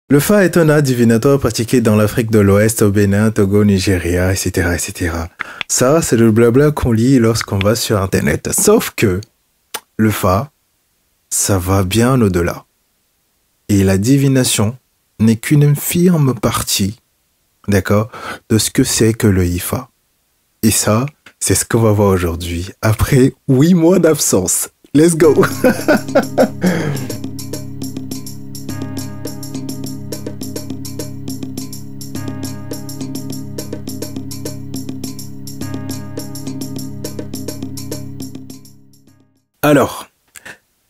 Le Fa est un art divinatoire pratiqué dans l'Afrique de l'Ouest, au Bénin, Togo, Nigeria, etc., etc. Ça, c'est le blabla qu'on lit lorsqu'on va sur Internet. Sauf que le Fa, ça va bien au-delà. Et la divination n'est qu'une infime partie, d'accord, de ce que c'est que le Ifa. Et ça, c'est ce qu'on va voir aujourd'hui, après 8 mois d'absence. Let's go! Alors,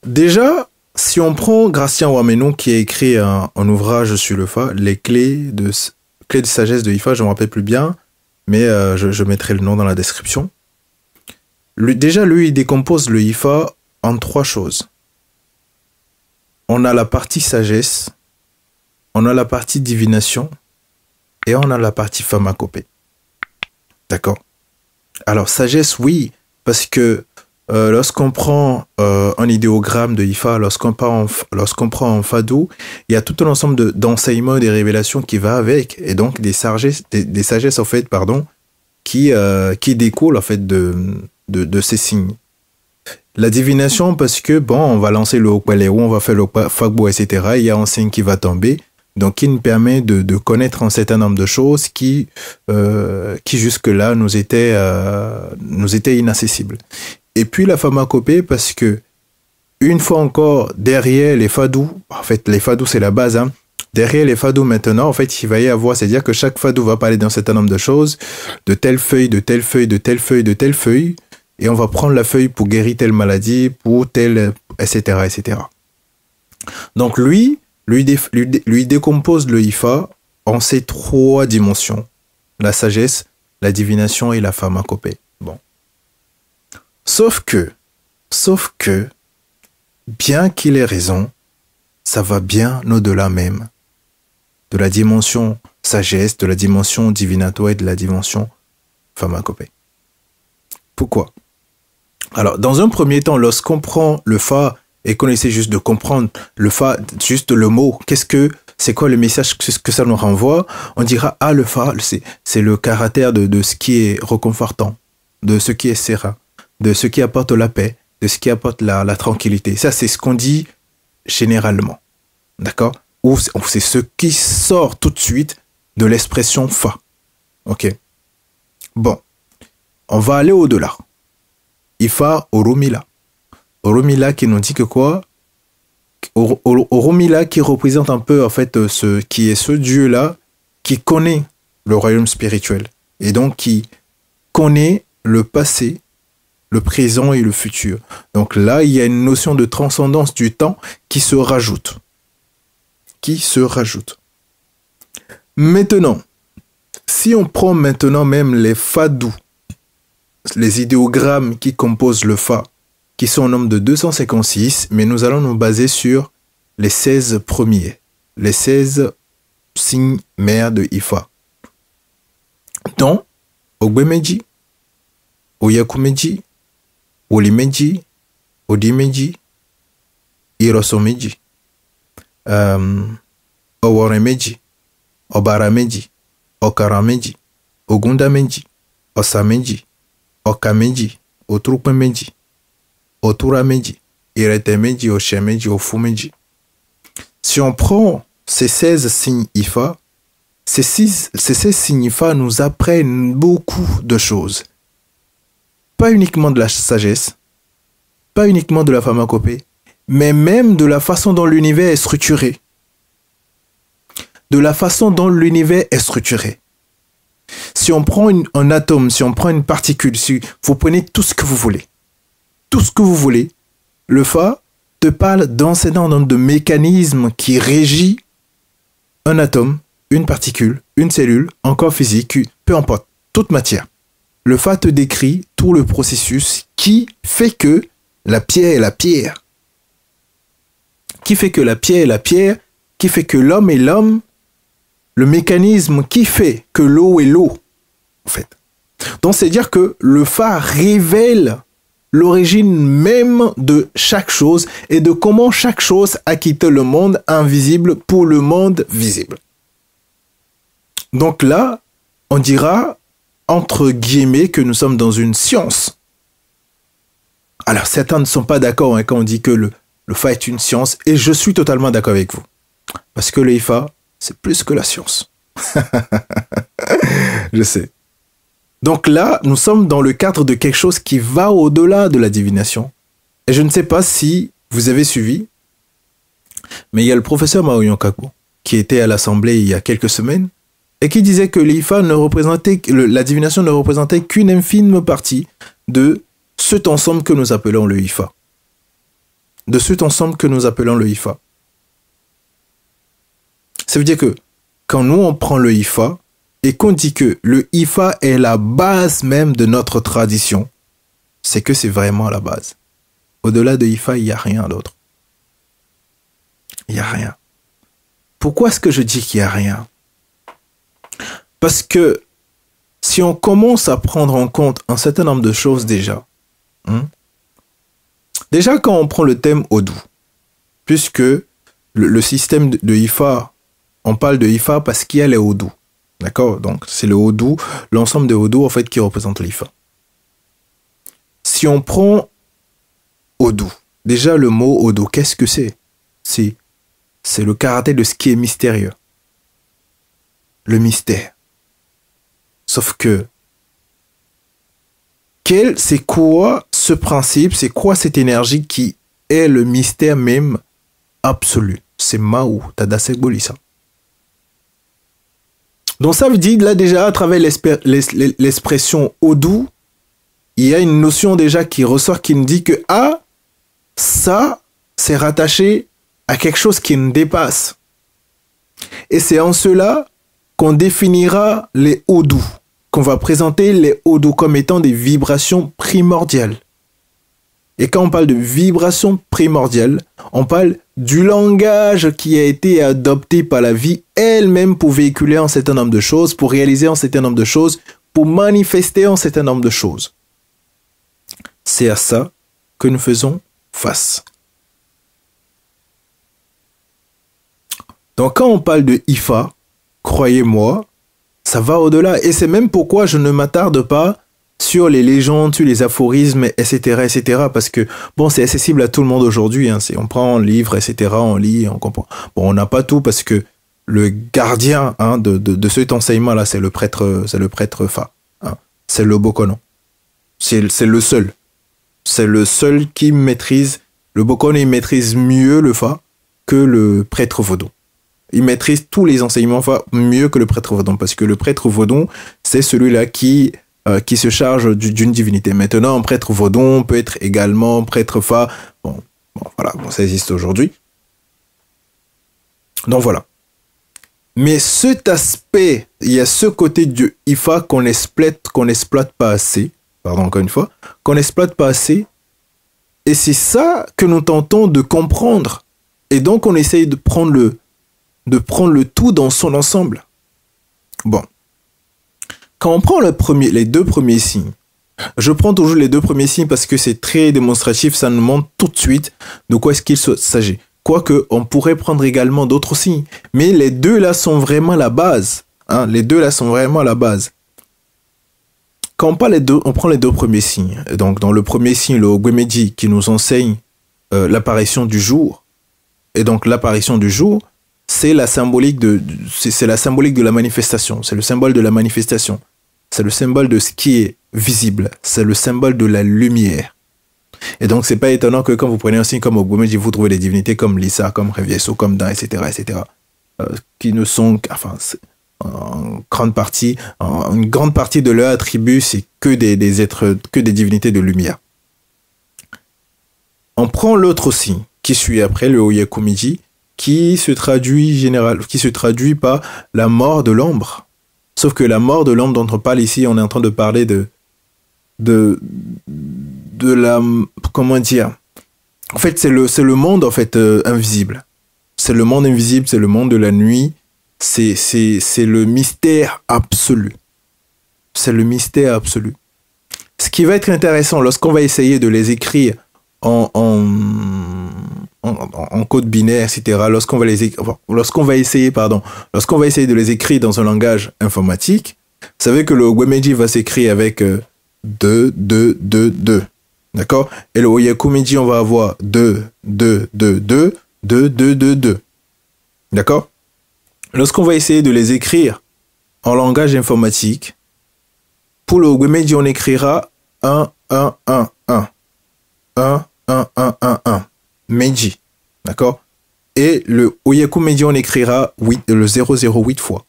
déjà, si on prend Gratien Ouaménou qui a écrit un ouvrage sur le Fa, les clés de sagesse de Ifa, je ne me rappelle plus bien, mais je mettrai le nom dans la description. Déjà, lui, il décompose le Ifa en 3 choses. On a la partie sagesse, on a la partie divination et on a la partie pharmacopée. D'accord? Alors, sagesse, oui, parce que lorsqu'on prend un idéogramme de Ifa, lorsqu'on prend un fado, il y a tout un ensemble d'enseignements et des révélations qui va avec, et donc des sagesses en fait, pardon, qui découlent en fait de ces signes. La divination, parce que bon, on va lancer le Okwaléou, on va faire le Fagbo, etc. Il y a un signe qui va tomber, donc qui nous permet de connaître un certain nombre de choses qui jusque-là nous étaient inaccessibles. Et puis la pharmacopée, parce que, une fois encore, derrière les fadous, en fait, les fadous, c'est la base, hein. Derrière les fadous, maintenant, en fait, il va y avoir, c'est-à-dire que chaque fadou va parler d'un certain nombre de choses, de telle feuille, de telle feuille, de telle feuille, de telle feuille, et on va prendre la feuille pour guérir telle maladie, pour telle, etc., etc. Donc, lui décompose le Ifa en ces 3 dimensions. La sagesse, la divination et la pharmacopée. Bon. Sauf que, bien qu'il ait raison, ça va bien au-delà même de la dimension sagesse, de la dimension divinatoire et de la dimension pharmacopée. Pourquoi? Alors, dans un premier temps, lorsqu'on prend le Fa et qu'on essaie juste de comprendre le Fa, juste le mot, c'est quoi le message que ça nous renvoie? On dira, le Fa, c'est le caractère de ce qui est réconfortant, de ce qui est serein, de ce qui apporte la paix, de ce qui apporte la tranquillité. Ça, c'est ce qu'on dit généralement. D'accord? Ou c'est ce qui sort tout de suite de l'expression Fa. Ok? Bon. On va aller au-delà. Ifa Oromila. Oromila qui nous dit que quoi? Oromila qui représente un peu, en fait, ce Dieu-là qui connaît le royaume spirituel. Et donc, qui connaît le passé, le présent et le futur. Donc là, il y a une notion de transcendance du temps qui se rajoute. Maintenant, si on prend maintenant même les fadous, les idéogrammes qui composent le Fa, qui sont au nombre de 256, mais nous allons nous baser sur les 16 premiers, les 16 signes mères de Ifa. Donc, Ogbemeji, Oyakumeji, Olimeji, Odimeji, Irosomeji, Oworemeji, Obarameji, Okarameji, Ogundameji, Osameji, Okameji, Otrupemeji, Oturameji, Iretemeji, Oshemeji, Ofumeji. Si on prend ces 16 signes Ifa, ces 16 signes Ifa nous apprennent beaucoup de choses. Pas uniquement de la sagesse, pas uniquement de la pharmacopée, mais même de la façon dont l'univers est structuré. Si on prend un atome, si on prend une particule, si vous prenez tout ce que vous voulez, le Fa te parle d'un certain nombre de mécanismes qui régit un atome, une particule, une cellule, un corps physique, peu importe, toute matière. Le Fa te décrit tout le processus qui fait que la pierre est la pierre. Qui fait que la pierre est la pierre, qui fait que l'homme est l'homme, le mécanisme qui fait que l'eau est l'eau, en fait. Donc, c'est dire que le Fa révèle l'origine même de chaque chose et de comment chaque chose a quitté le monde invisible pour le monde visible. Donc là, on dira, entre guillemets, que nous sommes dans une science. Alors, certains ne sont pas d'accord quand on dit que le Fa est une science, et je suis totalement d'accord avec vous. Parce que le Ifa, c'est plus que la science. Je sais. Donc là, nous sommes dans le cadre de quelque chose qui va au-delà de la divination. Et je ne sais pas si vous avez suivi, mais il y a le professeur Mao Yonkaku qui était à l'Assemblée il y a quelques semaines et qui disait que l'Ifa ne représentait, la divination ne représentait qu'une infime partie de cet ensemble que nous appelons le Ifa. De cet ensemble que nous appelons le Ifa. Ça veut dire que quand nous on prend le Ifa et qu'on dit que le Ifa est la base même de notre tradition, c'est que c'est vraiment la base. Au-delà de Ifa, il n'y a rien d'autre. Il n'y a rien. Pourquoi est-ce que je dis qu'il n'y a rien? Parce que si on commence à prendre en compte un certain nombre de choses déjà, déjà quand on prend le thème Odu, puisque le système de Ifa, on parle de Ifa parce qu'il y a les Odu. D'accord? Donc c'est le Odu, l'ensemble des Odu en fait qui représente l'Ifa. Si on prend Odu, déjà le mot Odu, qu'est-ce que c'est? C'est le caractère de ce qui est mystérieux. Le mystère. Sauf que, c'est quoi ce principe, c'est quoi cette énergie qui est le mystère même absolu? C'est Mao, Tadase Bolissa. Donc ça veut dire, là déjà, à travers l'expression Odu, il y a une notion déjà qui ressort qui nous dit que, ça, c'est rattaché à quelque chose qui nous dépasse. Et c'est en cela qu'on définira les Odu, qu'on va présenter les Odu comme étant des vibrations primordiales. Et quand on parle de vibrations primordiales, on parle du langage qui a été adopté par la vie elle-même pour véhiculer un certain nombre de choses, pour réaliser un certain nombre de choses, pour manifester un certain nombre de choses. C'est à ça que nous faisons face. Donc quand on parle de Ifa, croyez-moi, ça va au-delà. Et c'est même pourquoi je ne m'attarde pas sur les légendes, sur les aphorismes, etc., etc. Parce que, bon, c'est accessible à tout le monde aujourd'hui. On prend un livre, etc., on lit, on comprend. Bon, on n'a pas tout parce que le gardien de cet enseignement-là, c'est le prêtre Fa. C'est le Bokono. C'est le seul. C'est le seul qui maîtrise, le Bokono, il maîtrise mieux le Fa que le prêtre Vodou. Il maîtrise tous les enseignements Fa mieux que le prêtre Vodou. Parce que le prêtre Vodou, c'est celui-là qui se charge d'une divinité. Maintenant, un prêtre Vodou peut être également prêtre Fa. Bon, voilà, ça existe aujourd'hui. Donc voilà. Mais cet aspect, il y a ce côté du Ifa qu'on exploite pas assez. Pardon, encore une fois. Qu'on n'exploite pas assez. Et c'est ça que nous tentons de comprendre. Et donc, on essaye de prendre le tout dans son ensemble. Bon. Quand on prend les deux premiers signes, je prends toujours les deux premiers signes parce que c'est très démonstratif, ça nous montre tout de suite de quoi est-ce qu'il s'agit. Quoique, on pourrait prendre également d'autres signes. Mais les deux là sont vraiment la base. Les deux là sont vraiment la base. Quand on prend les deux premiers signes. Donc, dans le premier signe, le Ogwemeji, qui nous enseigne l'apparition du jour. Et donc, l'apparition du jour, c'est la symbolique de la manifestation. C'est le symbole de la manifestation. C'est le symbole de ce qui est visible. C'est le symbole de la lumière. Et donc, c'est pas étonnant que quand vous prenez un signe comme Ogwemeji, vous trouvez des divinités comme Lisa, comme Revieso, comme Dan, etc., etc., qui ne sont, enfin, une grande partie de leur attribut, c'est que des êtres, que des divinités de lumière. On prend l'autre signe qui suit après, le Oyakumiji, qui se traduit par la mort de l'ombre. Sauf que la mort de l'ombre dont on parle ici, on est en train de parler de la, comment dire, en fait c'est le monde en fait invisible. C'est le monde invisible, c'est le monde de la nuit, c'est le mystère absolu. C'est le mystère absolu. Ce qui va être intéressant lorsqu'on va essayer de les écrire en code binaire, etc. Lorsqu'on va essayer de les écrire dans un langage informatique, vous savez que le Ogwemedi va s'écrire avec 2, 2, 2, 2. D'accord? Et le Oyakumeji, on va avoir 2, 2, 2, 2, 2, 2, 2, 2. D'accord? Lorsqu'on va essayer de les écrire en langage informatique, pour le Ogwemedi, on écrira 1, 1, 1, 1. 1, 1, 1, 1, 1. Meiji. D'accord? Et le Oyakumeji, on écrira le 0, 0, 8 fois.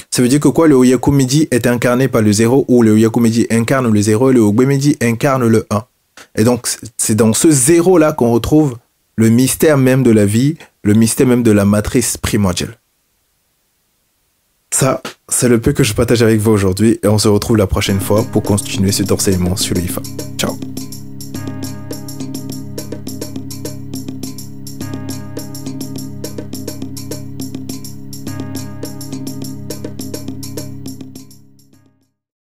Ça veut dire que quoi? Le Oyakumeji est incarné par le 0, ou le Oyakumeji incarne le 0 et le Ogwemedi incarne le 1. Et donc, c'est dans ce 0-là qu'on retrouve le mystère même de la vie, le mystère même de la matrice primordiale. Ça, c'est le peu que je partage avec vous aujourd'hui et on se retrouve la prochaine fois pour continuer cet enseignement sur le IFA. Ciao!